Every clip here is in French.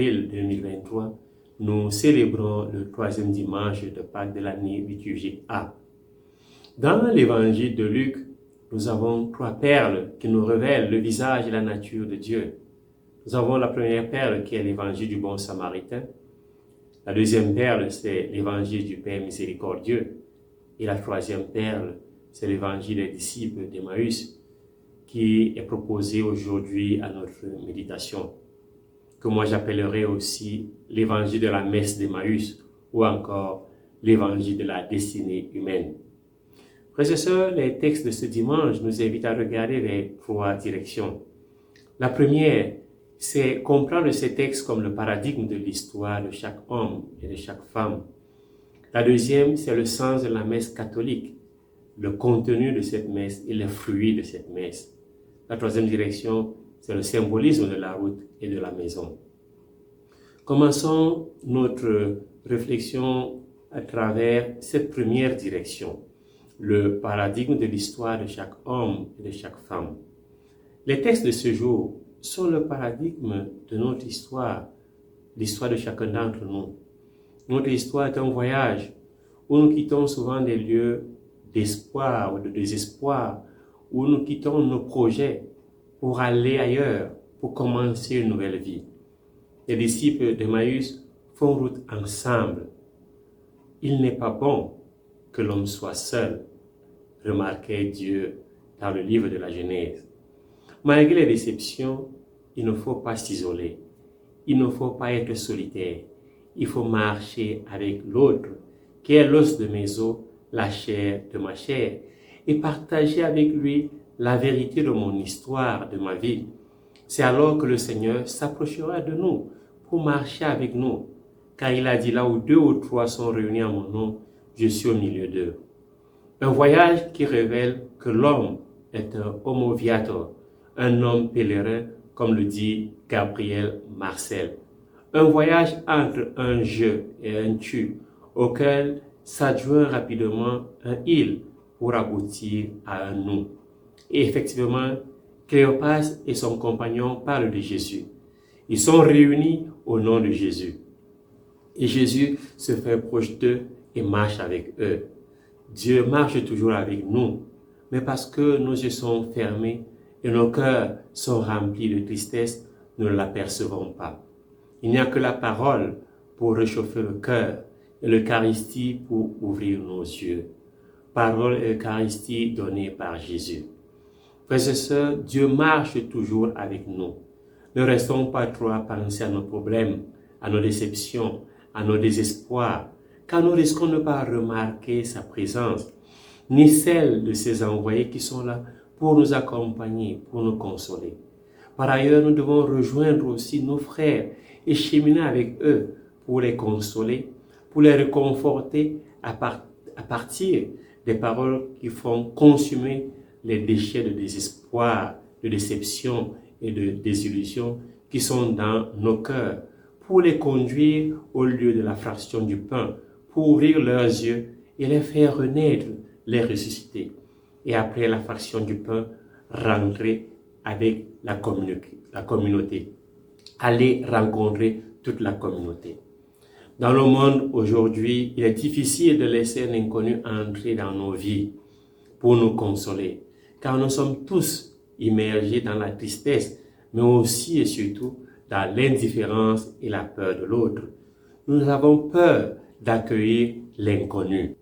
avril 2023, nous célébrons le troisième dimanche de Pâques de l'année liturgique A. Dans l'évangile de Luc, nous avons 3 perles qui nous révèlent le visage et la nature de Dieu. Nous avons la première perle qui est l'évangile du bon samaritain. La deuxième perle, c'est l'évangile du Père miséricordieux. Et la troisième perle, c'est l'évangile des disciples d'Emmaüs qui est proposé aujourd'hui à notre méditation, que moi j'appellerai aussi l'évangile de la messe d'Emmaüs ou encore l'évangile de la destinée humaine. Frères et sœurs, les textes de ce dimanche nous invitent à regarder les 3 directions. La première, c'est comprendre ces textes comme le paradigme de l'histoire de chaque homme et de chaque femme. La deuxième, c'est le sens de la messe catholique, le contenu de cette messe et les fruits de cette messe. La troisième direction, c'est le symbolisme de la route et de la maison. Commençons notre réflexion à travers cette première direction, le paradigme de l'histoire de chaque homme et de chaque femme. Les textes de ce jour sont le paradigme de notre histoire, l'histoire de chacun d'entre nous. Notre histoire est un voyage où nous quittons souvent des lieux d'espoir ou de désespoir, où nous quittons nos projets pour aller ailleurs, pour commencer une nouvelle vie. Les disciples d'Emmaüs font route ensemble. Il n'est pas bon que l'homme soit seul, remarquait Dieu dans le livre de la Genèse. Malgré les déceptions, il ne faut pas s'isoler. Il ne faut pas être solitaire. Il faut marcher avec l'autre, qui est l'os de mes os, la chair de ma chair, et partager avec lui la vérité de mon histoire, de ma vie. C'est alors que le Seigneur s'approchera de nous pour marcher avec nous, car il a dit là où 2 ou 3 sont réunis en mon nom, je suis au milieu d'eux. Un voyage qui révèle que l'homme est un homo viator, un homme pèlerin, comme le dit Gabriel Marcel. Un voyage entre un je et un tu, auquel s'adjoint rapidement un il pour aboutir à un nous. Et effectivement, Cléopas et son compagnon parlent de Jésus. Ils sont réunis au nom de Jésus. Et Jésus se fait proche d'eux et marche avec eux. Dieu marche toujours avec nous, mais parce que nos yeux sont fermés et nos cœurs sont remplis de tristesse, nous ne l'apercevons pas. Il n'y a que la parole pour réchauffer le cœur et l'Eucharistie pour ouvrir nos yeux. Parole et Eucharistie donnée par Jésus. Frères et sœurs, Dieu marche toujours avec nous. Ne restons pas trop à penser à nos problèmes, à nos déceptions, à nos désespoirs, car nous risquons de ne pas remarquer sa présence, ni celle de ses envoyés qui sont là pour nous accompagner, pour nous consoler. Par ailleurs, nous devons rejoindre aussi nos frères et cheminer avec eux pour les consoler, pour les réconforter à partir des paroles qui font consumer les déchets de désespoir, de déception et de désillusion qui sont dans nos cœurs, pour les conduire au lieu de la fraction du pain, pour ouvrir leurs yeux et les faire renaître, les ressusciter. Et après la fraction du pain, rentrer avec la communauté. Aller rencontrer toute la communauté. Dans le monde aujourd'hui, il est difficile de laisser un inconnu entrer dans nos vies pour nous consoler, car nous sommes tous immergés dans la tristesse, mais aussi et surtout dans l'indifférence et la peur de l'autre. Nous avons peur d'accueillir l'inconnu.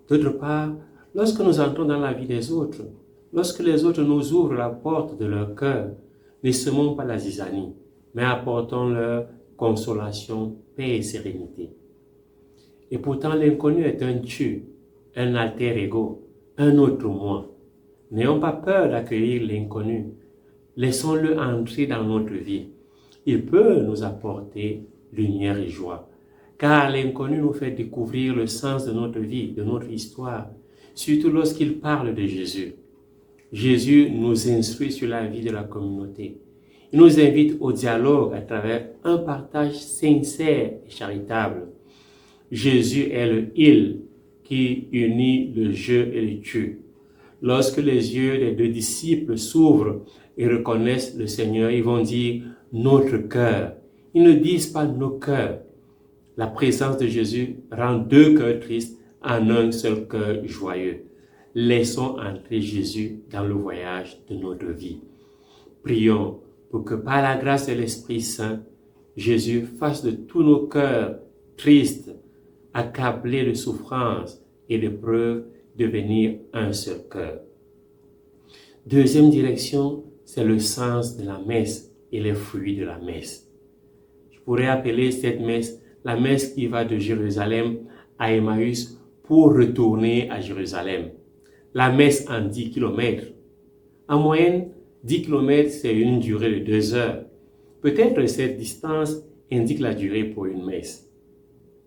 D'autre part, lorsque nous entrons dans la vie des autres, lorsque les autres nous ouvrent la porte de leur cœur, ne semons pas la zizanie, mais apportons-leur consolation, paix et sérénité. Et pourtant, l'inconnu est un tu, un alter ego, un autre moi. N'ayons pas peur d'accueillir l'inconnu. Laissons-le entrer dans notre vie. Il peut nous apporter lumière et joie, car l'inconnu nous fait découvrir le sens de notre vie, de notre histoire, surtout lorsqu'il parle de Jésus. Jésus nous instruit sur la vie de la communauté. Il nous invite au dialogue à travers un partage sincère et charitable. Jésus est le « il » qui unit le « je » et le « tu ». Lorsque les yeux des 2 disciples s'ouvrent et reconnaissent le Seigneur, ils vont dire « notre cœur ». Ils ne disent pas nos cœurs. La présence de Jésus rend deux cœurs tristes en un seul cœur joyeux. Laissons entrer Jésus dans le voyage de notre vie. Prions pour que par la grâce de l'Esprit Saint, Jésus fasse de tous nos cœurs tristes, accablés de souffrance et d'épreuves, devenir un seul cœur. Deuxième direction, c'est le sens de la messe et les fruits de la messe. Je pourrais appeler cette messe la messe qui va de Jérusalem à Emmaüs pour retourner à Jérusalem. La messe en 10 kilomètres. En moyenne, 10 kilomètres, c'est une durée de 2 heures. Peut-être cette distance indique la durée pour une messe.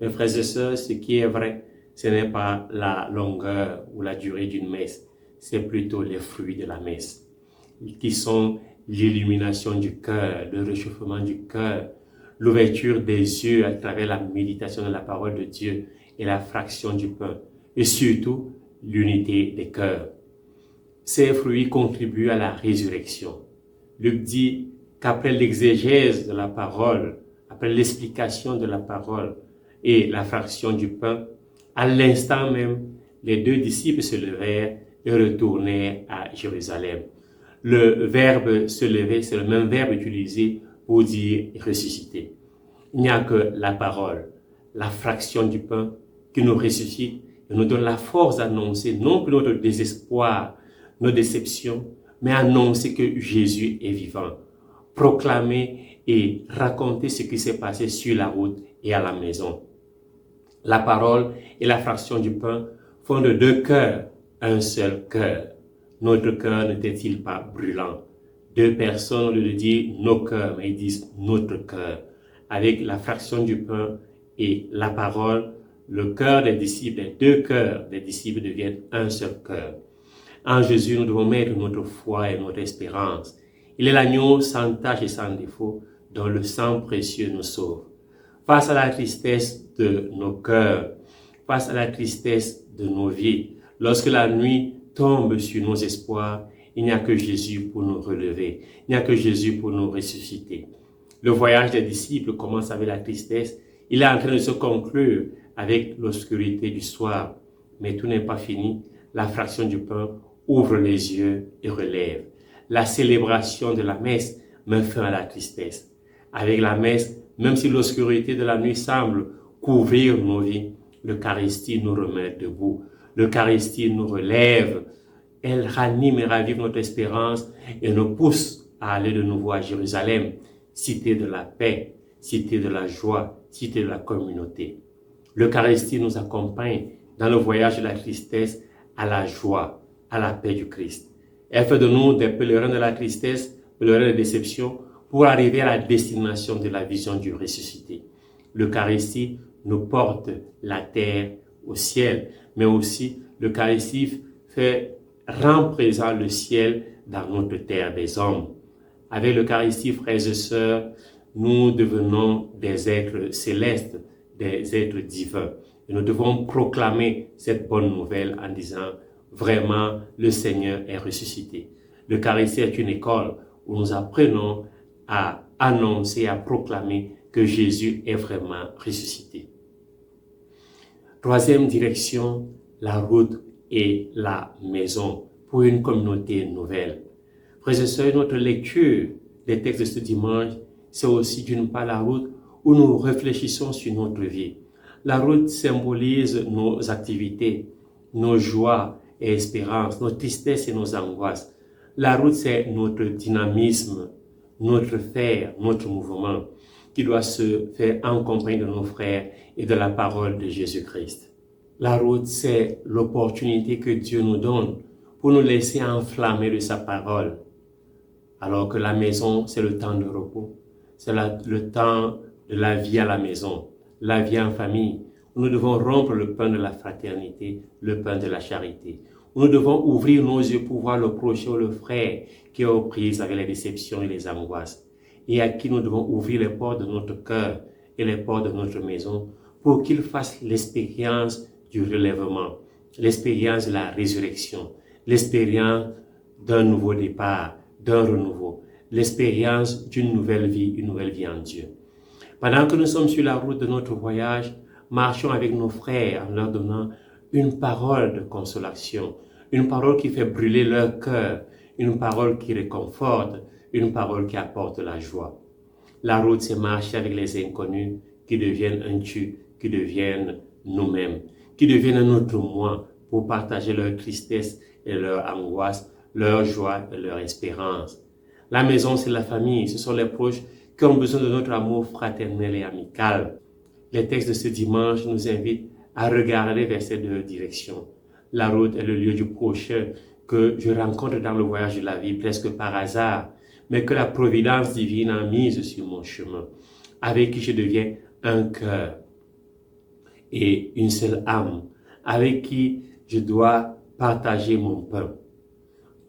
Mes frères et sœurs, ce qui est vrai, ce n'est pas la longueur ou la durée d'une messe, c'est plutôt les fruits de la messe, qui sont l'illumination du cœur, le réchauffement du cœur, l'ouverture des yeux à travers la méditation de la parole de Dieu et la fraction du pain, et surtout l'unité des cœurs. Ces fruits contribuent à la résurrection. Luc dit qu'après l'exégèse de la parole, après l'explication de la parole et la fraction du pain, à l'instant même, les deux disciples se levèrent et retournèrent à Jérusalem. Le verbe se lever, c'est le même verbe utilisé pour dire ressusciter. Il n'y a que la parole, la fraction du pain qui nous ressuscite et nous donne la force d'annoncer non plus notre désespoir, nos déceptions, mais annoncer que Jésus est vivant. Proclamer et raconter ce qui s'est passé sur la route et à la maison. La parole et la fraction du pain font de deux cœurs un seul cœur. Notre cœur n'était-il pas brûlant? Deux personnes, au lieu de dire nos cœurs, mais ils disent notre cœur. Avec la fraction du pain et la parole, le cœur des disciples, les deux cœurs des disciples deviennent un seul cœur. En Jésus, nous devons mettre notre foi et notre espérance. Il est l'agneau sans tache et sans défaut, dont le sang précieux nous sauve. Face à la tristesse de nos cœurs, face à la tristesse de nos vies, lorsque la nuit tombe sur nos espoirs, il n'y a que Jésus pour nous relever. Il n'y a que Jésus pour nous ressusciter. Le voyage des disciples commence avec la tristesse. Il est en train de se conclure avec l'obscurité du soir. Mais tout n'est pas fini. La fraction du pain ouvre les yeux et relève. La célébration de la messe met fin à la tristesse. Avec la messe, même si l'obscurité de la nuit semble couvrir nos vies, l'Eucharistie nous remet debout. L'Eucharistie nous relève. Elle ranime et ravive notre espérance et nous pousse à aller de nouveau à Jérusalem, cité de la paix, cité de la joie, cité de la communauté. L'Eucharistie nous accompagne dans le voyage de la tristesse à la joie, à la paix du Christ. Elle fait de nous des pèlerins de la tristesse, pèlerins de déception, pour arriver à la destination de la vision du ressuscité. L'Eucharistie nous porte la terre au ciel, mais aussi l'Eucharistie rend présent le ciel dans notre terre des hommes. Avec l'Eucharistie, frères et sœurs, nous devenons des êtres célestes, des êtres divins. Et nous devons proclamer cette bonne nouvelle en disant vraiment le Seigneur est ressuscité. L'Eucharistie est une école où nous apprenons à annoncer, à proclamer que Jésus est vraiment ressuscité. Troisième direction, la route et la maison pour une communauté nouvelle. Frères et sœurs, notre lecture des textes de ce dimanche, c'est aussi d'une part la route où nous réfléchissons sur notre vie. La route symbolise nos activités, nos joies et espérances, nos tristesses et nos angoisses. La route, c'est notre dynamisme, notre faire, notre mouvement, qui doit se faire en compagnie de nos frères et de la parole de Jésus-Christ. La route, c'est l'opportunité que Dieu nous donne pour nous laisser enflammer de sa parole. Alors que la maison, c'est le temps de repos. C'est le temps de la vie à la maison, la vie en famille, où nous devons rompre le pain de la fraternité, le pain de la charité. Où nous devons ouvrir nos yeux pour voir le prochain ou le frère qui est aux prises avec les déceptions et les angoisses. Et à qui nous devons ouvrir les portes de notre cœur et les portes de notre maison pour qu'il fasse l'expérience du relèvement, l'expérience de la résurrection, l'expérience d'un nouveau départ, d'un renouveau, l'expérience d'une nouvelle vie en Dieu. Pendant que nous sommes sur la route de notre voyage, marchons avec nos frères en leur donnant une parole de consolation, une parole qui fait brûler leur cœur, une parole qui réconforte, une parole qui apporte la joie. La route, c'est marcher avec les inconnus qui deviennent un tu, qui deviennent nous-mêmes, qui deviennent un autre moi pour partager leur tristesse et leur angoisse, leur joie et leur espérance. La maison, c'est la famille, ce sont les proches qui ont besoin de notre amour fraternel et amical. Les textes de ce dimanche nous invitent à regarder vers ces deux directions. La route est le lieu du prochain que je rencontre dans le voyage de la vie presque par hasard, mais que la providence divine a mise sur mon chemin, avec qui je deviens un cœur et une seule âme, avec qui je dois partager mon pain.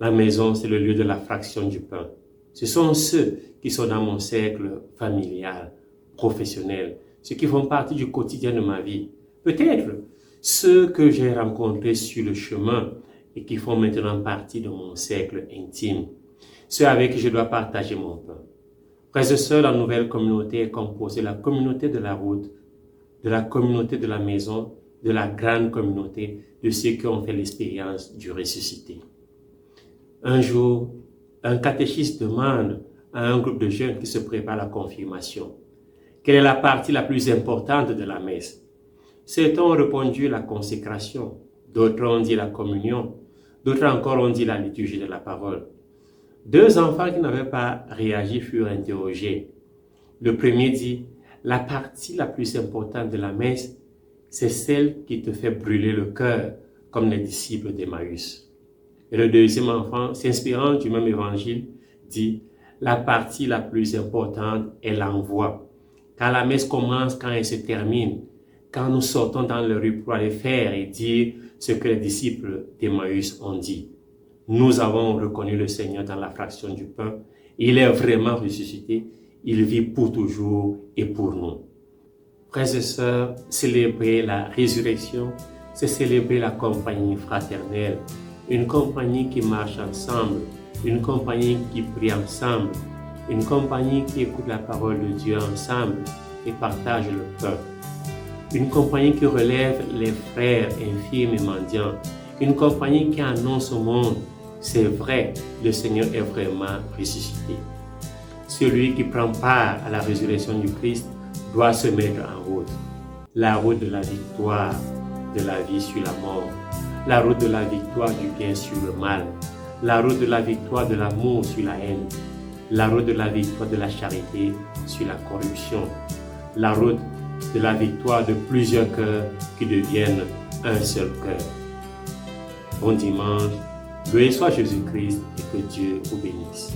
La maison, c'est le lieu de la fraction du pain. Ce sont ceux qui sont dans mon cercle familial, professionnel, ceux qui font partie du quotidien de ma vie. Peut-être ceux que j'ai rencontrés sur le chemin et qui font maintenant partie de mon cercle intime. Ceux avec qui je dois partager mon pain. Frères et sœurs, la nouvelle communauté est composée de la communauté de la route, de la communauté de la maison, de la grande communauté de ceux qui ont fait l'expérience du ressuscité. Un jour, un catéchiste demande à un groupe de jeunes qui se préparent à la confirmation quelle est la partie la plus importante de la messe. Certains ont répondu la consécration, d'autres ont dit la communion, d'autres encore ont dit la liturgie de la parole. Deux enfants qui n'avaient pas réagi furent interrogés. Le premier dit, la partie la plus importante de la messe, c'est celle qui te fait brûler le cœur, comme les disciples d'Emmaüs. Et le deuxième enfant, s'inspirant du même évangile, dit, la partie la plus importante est l'envoi. Quand la messe commence, quand elle se termine, quand nous sortons dans les rues pour aller faire et dire ce que les disciples d'Emmaüs ont dit. Nous avons reconnu le Seigneur dans la fraction du pain. Il est vraiment ressuscité. Il vit pour toujours et pour nous. Frères et sœurs, célébrer la résurrection, c'est célébrer la compagnie fraternelle. Une compagnie qui marche ensemble, une compagnie qui prie ensemble, une compagnie qui écoute la parole de Dieu ensemble et partage le pain. Une compagnie qui relève les frères infirmes et mendiants. Une compagnie qui annonce au monde, c'est vrai, le Seigneur est vraiment ressuscité. Celui qui prend part à la résurrection du Christ doit se mettre en route. La route de la victoire de la vie sur la mort. La route de la victoire du bien sur le mal. La route de la victoire de l'amour sur la haine. La route de la victoire de la charité sur la corruption. La route de la victoire de plusieurs cœurs qui deviennent un seul cœur. Bon dimanche, loué soit Jésus-Christ et que Dieu vous bénisse.